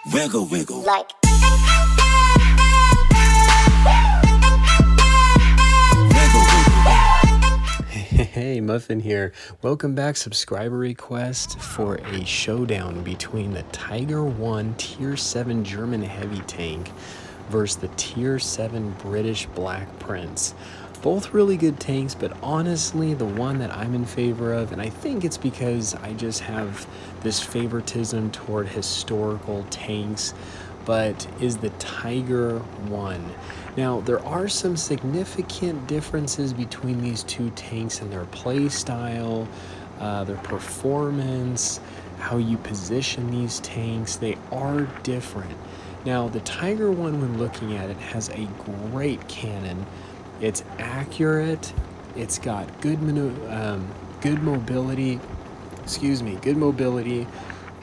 Wiggle, wiggle. Like. Hey, Muffin here. Welcome back. Subscriber request for a showdown between the Tiger 1 Tier 7 German heavy tank versus the Tier 7 British Black Prince. Both really good tanks, but honestly, the one that I'm in favor of, and I think it's because I just have this favoritism toward historical tanks, but is the Tiger 1. Now, there are some significant differences between these two tanks in their play style, their performance, how you position these tanks. They are different. Now, the Tiger 1, when looking at it, has a great cannon. It's accurate. It's got good mobility. Good mobility.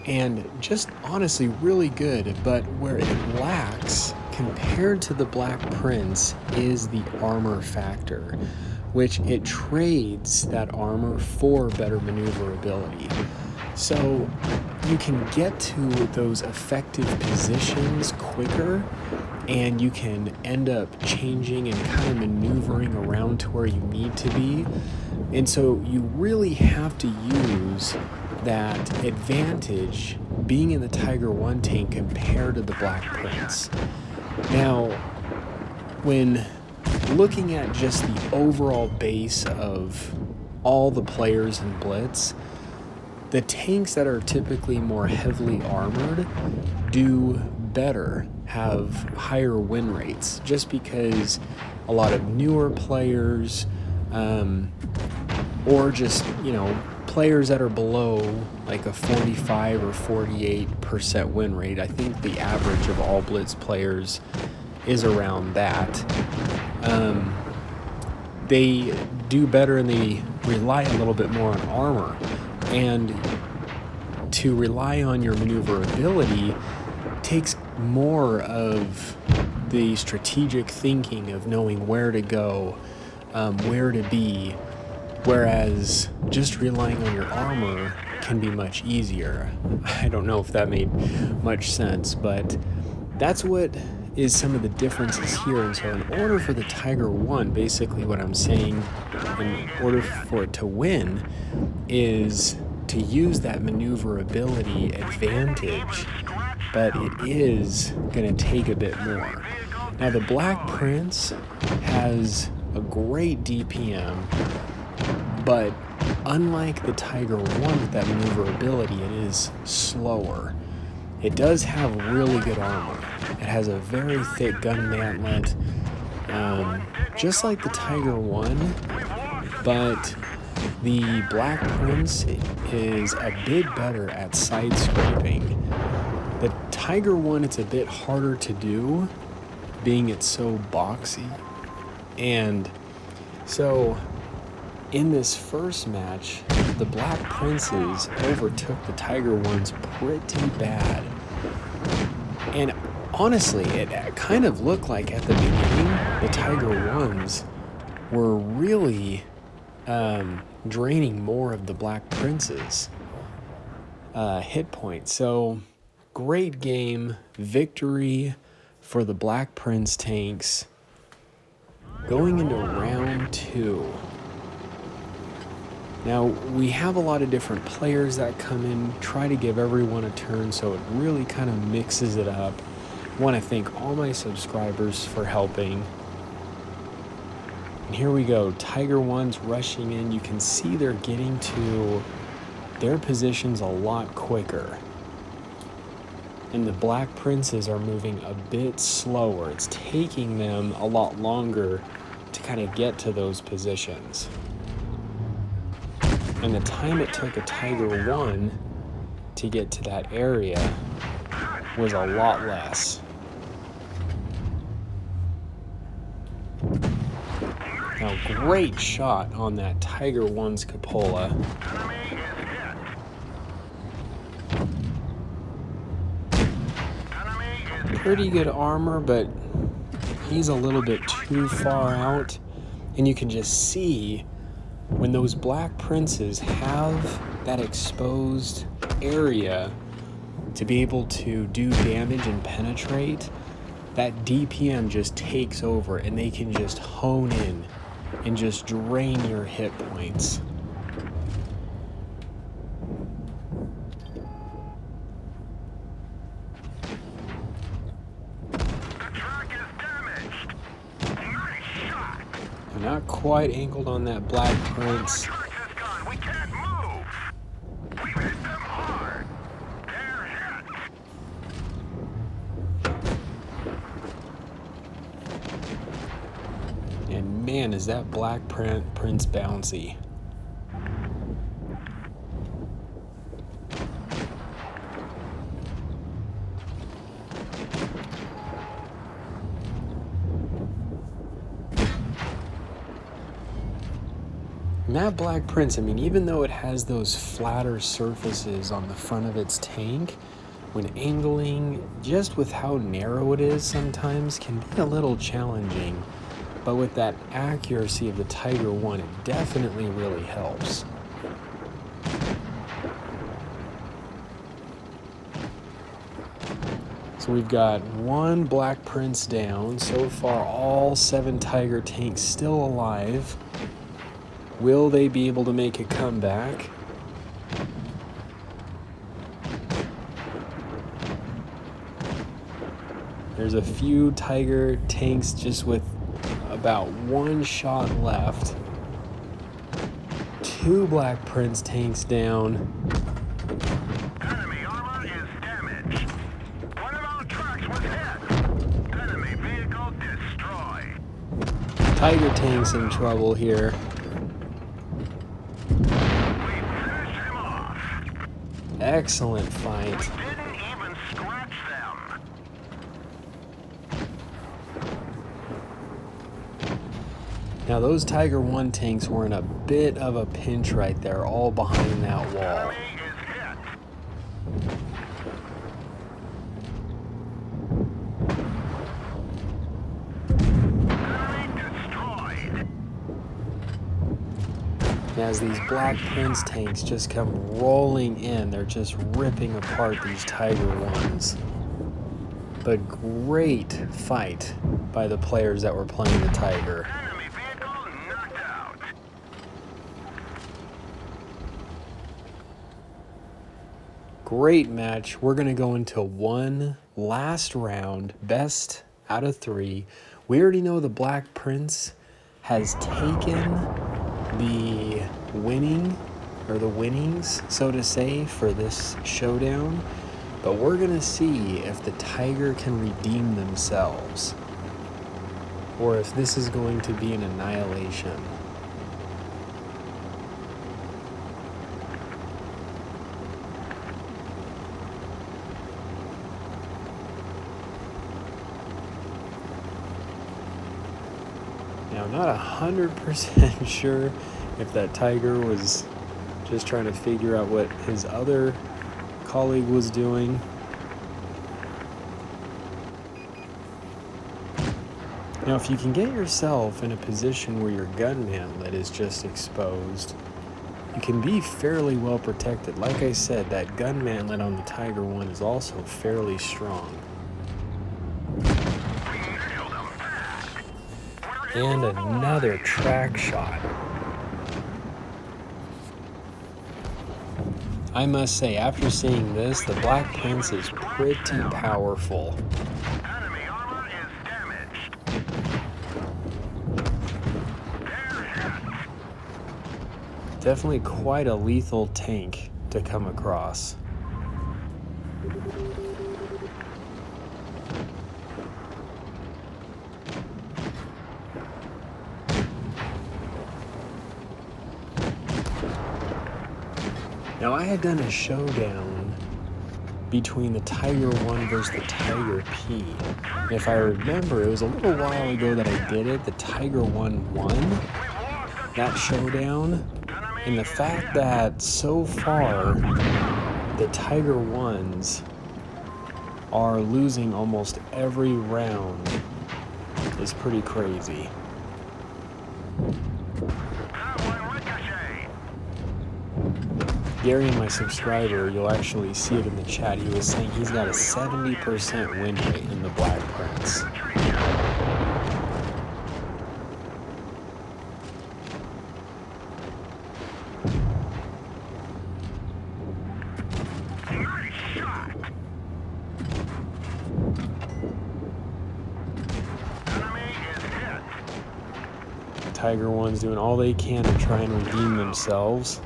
And just honestly really good, but where it lacks compared to the Black Prince is the armor factor, which it trades that armor for better maneuverability. So you can get to those effective positions quicker, and you can end up changing and kind of maneuvering around to where you need to be. And so you really have to use that advantage being in the Tiger 1 tank compared to the Black Prince. Now, when looking at just the overall base of all the players in Blitz, the tanks that are typically more heavily armored do better, have higher win rates, just because a lot of newer players, or just, players that are below like a 45 or 48% win rate. I think the average of all Blitz players is around that. They do better and they rely a little bit more on armor. And to rely on your maneuverability takes more of the strategic thinking of knowing where to go, where to be, whereas just relying on your armor can be much easier. I don't know if that made much sense, but that's what is some of the differences here. And so in order for the Tiger 1, basically what I'm saying, in order for it to win, is to use that maneuverability advantage, but it is going to take a bit more. Now, the Black Prince has a great DPM, but unlike the Tiger 1 with that maneuverability, it is slower. It does have really good armor. It has a very thick gun mantlet, just like the Tiger 1, but the Black Prince is a bit better at side scraping. The Tiger 1, it's a bit harder to do, being it's so boxy. And so in this first match, the Black Princes overtook the Tiger 1s pretty bad. And honestly, it kind of looked like at the beginning, the Tiger 1s were really draining more of the Black Prince's hit points. So great game, victory for the Black Prince tanks. Going into round 2. Now, we have a lot of different players that come in, try to give everyone a turn, so it really kind of mixes it up. I want to thank all my subscribers for helping. And here we go, Tiger 1's rushing in. You can see they're getting to their positions a lot quicker. And the Black Princes are moving a bit slower. It's taking them a lot longer to kind of get to those positions. And the time it took a Tiger 1 to get to that area was a lot less. Now, great shot on that Tiger 1's cupola. Pretty good armor, but he's a little bit too far out. And you can just see when those Black Princes have that exposed area, to be able to do damage and penetrate, that DPM just takes over and they can just hone in and just drain your hit points. I'm not quite angled on that Black Prince. And man, is that Black Prince bouncy. And that Black Prince, I mean, even though it has those flatter surfaces on the front of its tank, when angling, just with how narrow it is sometimes, can be a little challenging. But with that accuracy of the Tiger 1, it definitely really helps. So we've got one Black Prince down. So far, all 7 Tiger tanks still alive. Will they be able to make a comeback? There's a few Tiger tanks just with about 1 shot left. 2 Black Prince tanks down. Enemy armor is damaged. One of our trucks was hit. Enemy vehicle destroyed. Tiger tank's in trouble here. We finished him off. Excellent fight. We didn't even scratch them. Now those Tiger 1 tanks were in a bit of a pinch right there, all behind that wall. Enemy is hit. Enemy destroyed. And as these Black Prince tanks just come rolling in, they're just ripping apart these Tiger 1s. But great fight by the players that were playing the Tiger. Enemy vehicle knocked out. Great match. We're going to go into one last round, best out of 3. We already know the Black Prince has taken the winning, or the winnings, so to say, for this showdown. But we're going to see if the Tiger can redeem themselves, or if this is going to be an annihilation. Now, I'm not 100% sure if that Tiger was just trying to figure out what his other colleague was doing. Now, if you can get yourself in a position where your gun mantlet is just exposed, you can be fairly well protected. Like I said, that gun mantlet on the Tiger 1 is also fairly strong. And another track shot. I must say, after seeing this, the Black Prince is pretty powerful. Enemy armor is damaged. They're hit. Definitely quite a lethal tank to come across. Now, I had done a showdown between the Tiger 1 versus the Tiger P. And if I remember, it was a little while ago that I did it. The Tiger 1 won that showdown. And the fact that so far the Tiger 1s are losing almost every round is pretty crazy. Gary, my subscriber, you'll actually see it in the chat. He was saying he's got a 70% win rate in the Black Prince. Nice shot. Enemy is hit. Tiger One's doing all they can to try and redeem themselves.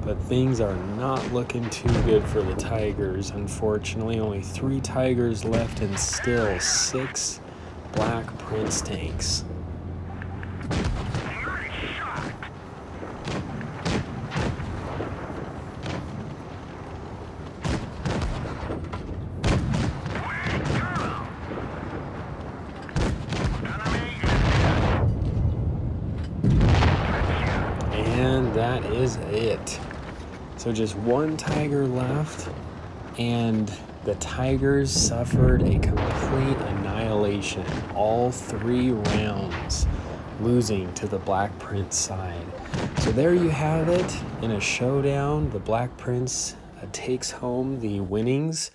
But things are not looking too good for the Tigers. Unfortunately, only 3 Tigers left and still 6 Black Prince tanks. Nice shot. Way down. Enemy is hit. And that is it. So just 1 Tiger left, and the Tigers suffered a complete annihilation. All 3 rounds, losing to the Black Prince side. So there you have it. In a showdown, the Black Prince takes home the winnings.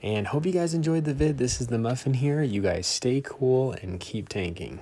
And hope you guys enjoyed the vid. This is the Muffin here. You guys stay cool and keep tanking.